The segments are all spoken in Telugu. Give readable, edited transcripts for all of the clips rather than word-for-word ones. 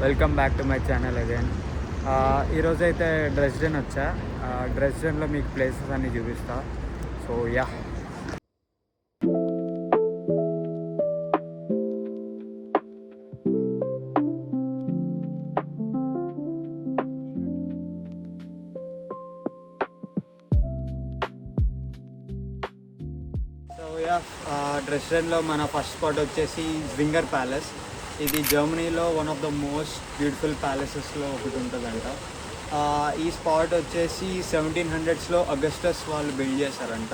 Welcome back to my channel again. ఈరోజైతే డ్రెస్డెన్ వచ్చా. డ్రెస్డెన్లో మీకు ప్లేసెస్ అన్నీ చూపిస్తా. సో యా, డ్రెస్డెన్లో మన ఫస్ట్ స్పాట్ వచ్చేసి జింగర్ ప్యాలెస్. ఇది జర్మనీలో one of the most beautiful ప్యాలెసెస్లో ఒకటి ఉంటుందంట. ఈ స్పాట్ వచ్చేసి 1700s అగస్టస్ వాళ్ళు బిల్డ్ చేశారంట.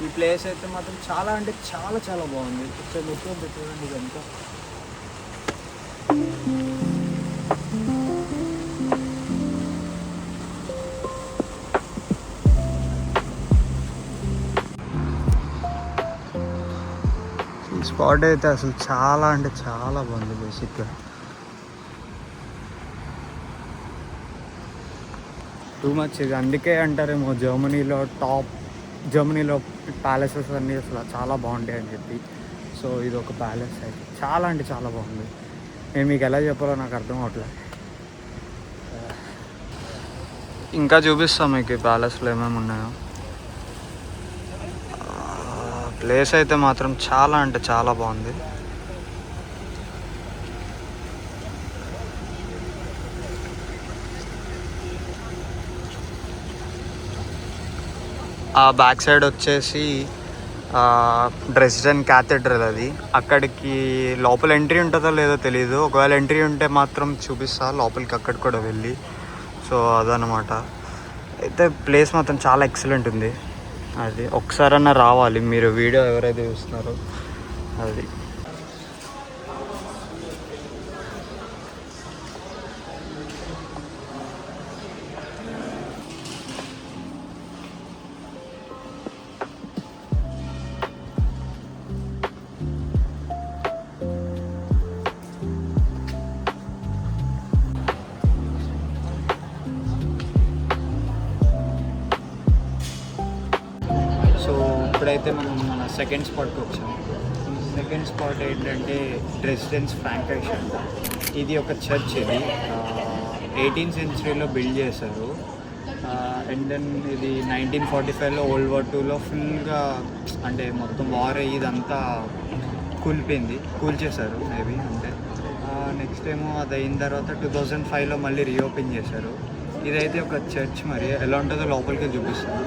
ఈ ప్లేస్ అయితే మాత్రం చాలా అంటే చాలా చాలా బాగుంది. మొత్తం చూడండి ఇదంతా. ఈ స్పాట్ అయితే అసలు చాలా అంటే చాలా బాగుంది. బేసిక్గా టూ మచ్. ఇది అందుకే అంటారేమో జర్మనీలో ప్యాలెసెస్ అన్నీ అసలు చాలా బాగుంటాయి అని చెప్పి. సో ఇది ఒక ప్యాలెస్ అయితే చాలా అంటే చాలా బాగుంది. నేను మీకు ఎలా చెప్పాలో నాకు అర్థం అవట్లేదు. ఇంకా చూపిస్తాం మీకు ఈ ప్యాలెస్లో ఏమేమి ఉన్నాయో. ప్లేస్ అయితే మాత్రం చాలా అంటే చాలా బాగుంది. ఆ బ్యాక్ సైడ్ వచ్చేసి డ్రెస్డెన్ క్యాథెడ్రల్. అది అక్కడికి లోపల ఎంట్రీ ఉంటుందో లేదో తెలీదు. ఒకవేళ ఎంట్రీ ఉంటే మాత్రం చూపిస్తా లోపలికి, అక్కడికి కూడా వెళ్ళి. సో అదనమాట. అయితే ప్లేస్ మాత్రం చాలా ఎక్సలెంట్ ఉంది. అది ఒకసారన్నా రావాలి మీరు, వీడియో ఎవరైతే చూస్తున్నారో. అది ఇప్పుడైతే మనం మన సెకండ్ స్పాట్కి వచ్చాము. సెకండ్ స్పాట్ ఏంటంటే డ్రెస్డెన్స్ ఫ్రాంకైష్ అంట. ఇది ఒక చర్చ్. ఇది 18th centuryలో బిల్డ్ చేశారు. అండ్ దెన్ ఇది 1945లో World War IIలో ఫుల్గా అంటే మొత్తం వార్ ఇదంతా కూల్చేశారు మేబీ. అంటే నెక్స్ట్ ఏమో అది అయిన తర్వాత 2005లో మళ్ళీ రీఓపెన్ చేశారు. ఇదైతే ఒక చర్చ్. మరి ఎలా ఉంటుందో లోపలికి చూపిస్తాను.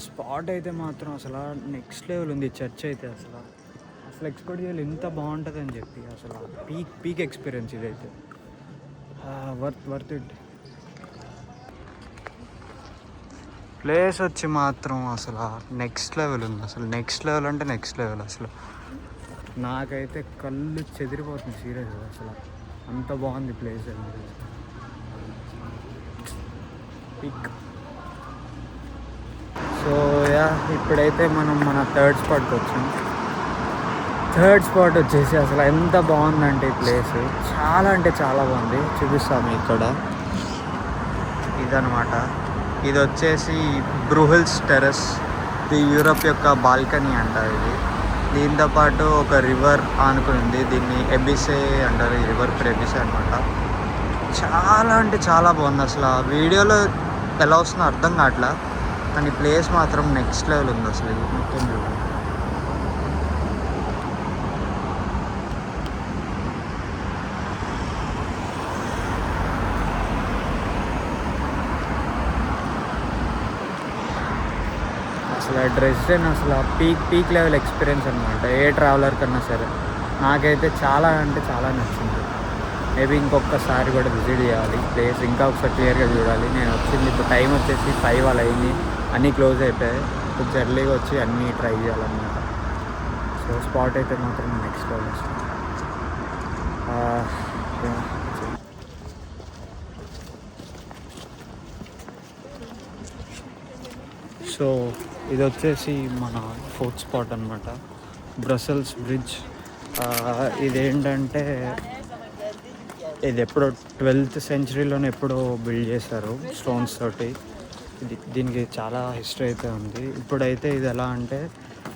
స్పాట్ అయితే మాత్రం అసలు నెక్స్ట్ లెవెల్ ఉంది. చర్చ్ అయితే అసలు ఎక్స్పెక్ట్ చేయాలి ఇంత బాగుంటుంది అని చెప్పి. అసలు పీక్ ఎక్స్పీరియన్స్ ఇదైతే. Worth it. ప్లేస్ వచ్చి మాత్రం అసలు నెక్స్ట్ లెవెల్ ఉంది. అసలు నెక్స్ట్ లెవెల్ అంటే నెక్స్ట్ లెవెల్. అసలు నాకైతే కళ్ళు చెదిరిపోతుంది సీరియస్గా. అసలు అంత బాగుంది ప్లేస్ అనేది. పీక్. సో యా, ఇప్పుడైతే మనం మన థర్డ్ స్పాట్కి వచ్చాం. థర్డ్ స్పాట్ వచ్చేసి అసలు ఎంత బాగుందంటే ఈ ప్లేస్ చాలా అంటే చాలా బాగుంది. చూపిస్తాము ఇక్కడ. ఇదనమాట. ఇది వచ్చేసి బ్రూహెల్స్ టెర్రస్. ఇది యూరప్ యొక్క బాల్కనీ అంటారు. ఇది దీంతో పాటు ఒక రివర్ ఆనుకుంది. దీన్ని ఎబిసే అంటారు. ఈ రివర్ పేరు ఎబిసే అనమాట. చాలా అంటే చాలా బాగుంది. అసలు వీడియోలో ఎలా వస్తుందో అర్థం కావట్లా, కానీ ప్లేస్ మాత్రం నెక్స్ట్ లెవెల్ ఉంది. అసలు ఇది మొత్తం చూడండి. అసలు డ్రెస్డెన్ అసలు పీక్ లెవెల్ ఎక్స్పీరియన్స్ అనమాట. ఏ ట్రావెలర్ కన్నా సరే నాకైతే చాలా అంటే చాలా నచ్చింది. మేబీ ఇంకొకసారి కూడా విజిట్ చేయాలి ప్లేస్. ఇంకా ఒకసారి క్లియర్గా చూడాలి. నేను వచ్చింది ఇప్పుడు టైం వచ్చేసి 5 అలా అయింది. అన్నీ క్లోజ్ అయిపోయాయి. కొంచెం ఎర్లీగా వచ్చి అన్నీ ట్రై చేయాలన్నమాట. సో స్పాట్ అయితే మాత్రం నెక్స్ట్ లెవెల్ వస్తుంది. సో ఇది వచ్చేసి మన ఫోర్త్ స్పాట్ అనమాట, బ్రసెల్స్ బ్రిడ్జ్. ఇదేంటంటే ఇది ఎప్పుడో 12th సెంచరీలోనే ఎప్పుడో బిల్డ్ చేశారు స్టోన్స్ తోటి. దీనికి చాలా హిస్టరీ అయితే ఉంది. ఇప్పుడైతే ఇది ఎలా అంటే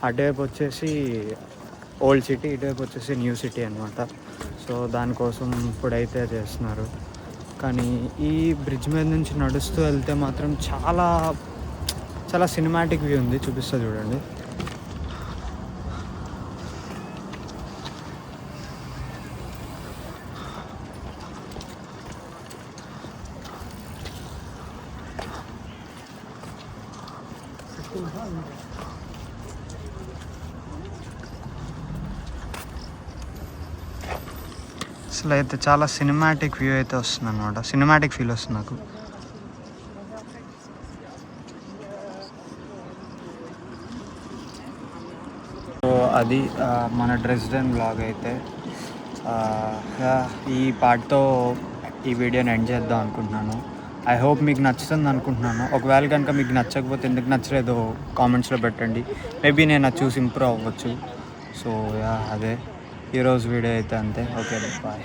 అటువైపు వచ్చేసి ఓల్డ్ సిటీ, ఇటువైపు వచ్చేసి న్యూ సిటీ అనమాట. సో దానికోసం ఇప్పుడైతే చేస్తున్నారు. కానీ ఈ బ్రిడ్జ్ మీద నుంచి నడుస్తూ వెళ్తే మాత్రం చాలా చాలా సినిమాటిక్ వ్యూ ఉంది, చూపిస్తా చూడండి. అసలు అయితే చాలా సినిమాటిక్ వ్యూ అయితే వస్తుంది అనమాట, సినిమాటిక్ ఫీల్ వస్తుంది నాకు. సో అది మన డ్రెస్డెన్ బ్లాగ్ అయితే. ఈ పార్ట్తో ఈ వీడియోని ఎండ్ చేద్దాం అనుకుంటున్నాను. ఐ హోప్ మీకు నచ్చుతుంది అనుకుంటున్నాను. ఒకవేళ కనుక మీకు నచ్చకపోతే ఎందుకు నచ్చలేదో కామెంట్స్లో పెట్టండి. మేబీ నేను అది చూసి ఇంప్రూవ్ అవ్వచ్చు. సో అదే ఈరోజు వీడియో అయితే అంతే. Okay, bye.